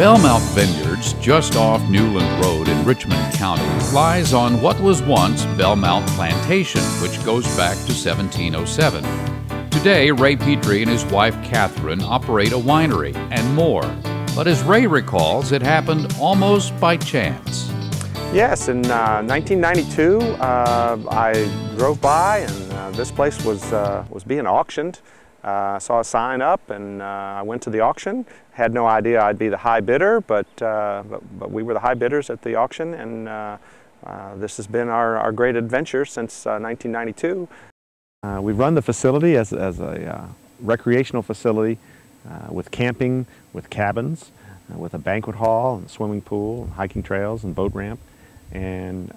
Belle Mount Vineyards, just off Newland Road in Richmond County, lies on what was once Belle Mount Plantation, which goes back to 1707. Today, Ray Petrie and his wife Catherine operate a winery and more. But as Ray recalls, it happened almost by chance. Yes, in 1992, I drove by and this place was being auctioned. I saw a sign up and I went to the auction. Had no idea I'd be the high bidder, but we were the high bidders at the auction, and this has been our great adventure since 1992. We run the facility as a recreational facility with camping, with cabins, with a banquet hall and swimming pool, and hiking trails and boat ramp. And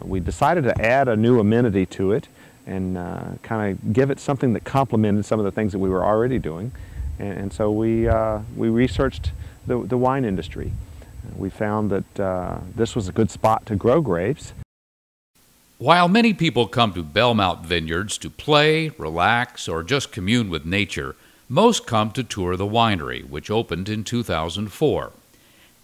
we decided to add a new amenity to it and kind of give it something that complemented some of the things that we were already doing. And so we researched the wine industry. We found that this was a good spot to grow grapes. While many people come to Belle Mount Vineyards to play, relax, or just commune with nature, most come to tour the winery, which opened in 2004.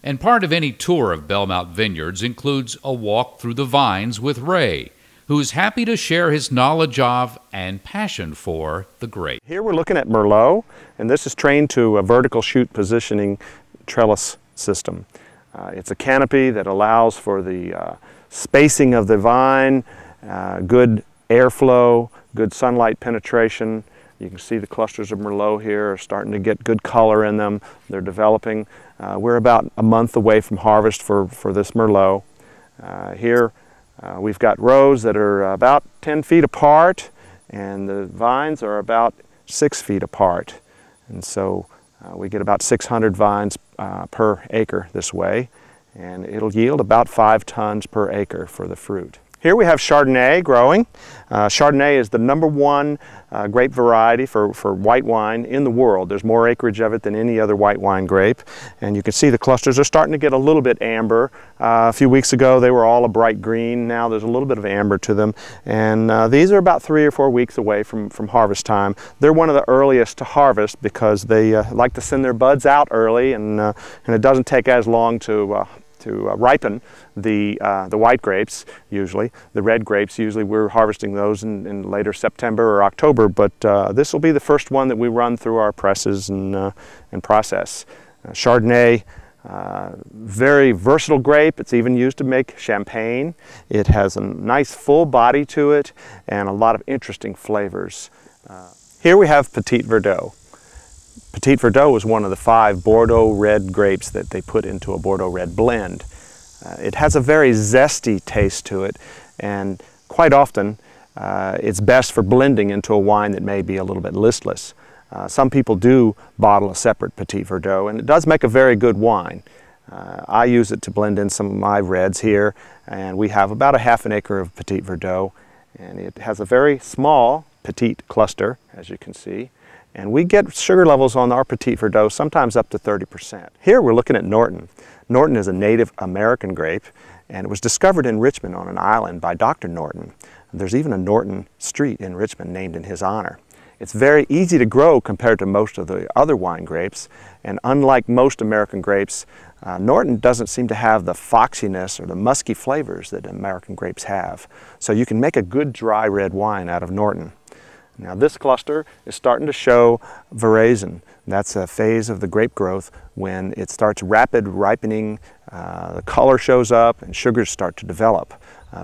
And part of any tour of Belle Mount Vineyards includes a walk through the vines with Ray, who's happy to share his knowledge of and passion for the grape. Here we're looking at MERLOT, and this is trained to a vertical chute positioning trellis system. It's a canopy that allows for the spacing of the vine, good airflow, good sunlight penetration. You can see the clusters of MERLOT here are starting to get good color in them. They're developing. We're about a month away from harvest for this MERLOT. Here we've got rows that are about 10 feet apart, and the vines are about 6 feet apart. And so we get about 600 vines per acre this way, and it'll yield about 5 tons per acre for the fruit. Here we have Chardonnay growing. Chardonnay is the #1 grape variety for white wine in the world. There's more acreage of it than any other white wine grape. And you can see the clusters are starting to get a little bit amber. A few weeks ago they were all a bright green. Now there's a little bit of amber to them. And these are about 3 or 4 weeks away from harvest time. They're one of the earliest to harvest because they like to send their buds out early, and it doesn't take as long to ripen the white grapes usually. The red grapes, usually we're harvesting those in later September or October, but this will be the first one that we run through our presses and process. Chardonnay, very versatile grape. It's even used to make champagne. It has a nice full body to it and a lot of interesting flavors. Here we have Petit Verdot. Petit Verdot is one of the 5 Bordeaux red grapes that they put into a Bordeaux red blend. It has a very zesty taste to it, and quite often it's best for blending into a wine that may be a little bit listless. Some people do bottle a separate Petit Verdot, and it does make a very good wine. I use it to blend in some of my reds here, and we have about a half an acre of Petit Verdot, and it has a very small petite cluster, as you can see. And we get sugar levels on our Petit Verdot sometimes up to 30%. Here we're looking at Norton. Norton is a Native American grape, and it was discovered in Richmond on an island by Dr. Norton. There's even a Norton Street in Richmond named in his honor. It's very easy to grow compared to most of the other wine grapes, and unlike most American grapes, Norton doesn't seem to have the foxiness or the musky flavors that American grapes have. So you can make a good dry red wine out of Norton. Now this cluster is starting to show veraison. That's a phase of the grape growth when it starts rapid ripening, the color shows up and sugars start to develop.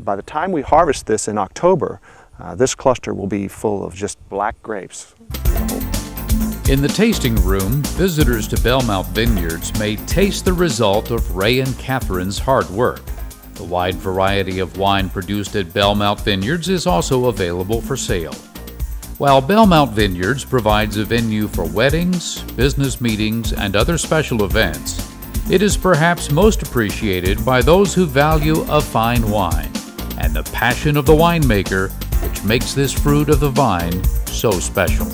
By the time we harvest this in October, this cluster will be full of just black grapes. In the tasting room, visitors to Belle Mount Vineyards may taste the result of Ray and Catherine's hard work. The wide variety of wine produced at Belle Mount Vineyards is also available for sale. While Belle Mount Vineyards provides a venue for weddings, business meetings, and other special events, it is perhaps most appreciated by those who value a fine wine and the passion of the winemaker, which makes this fruit of the vine so special.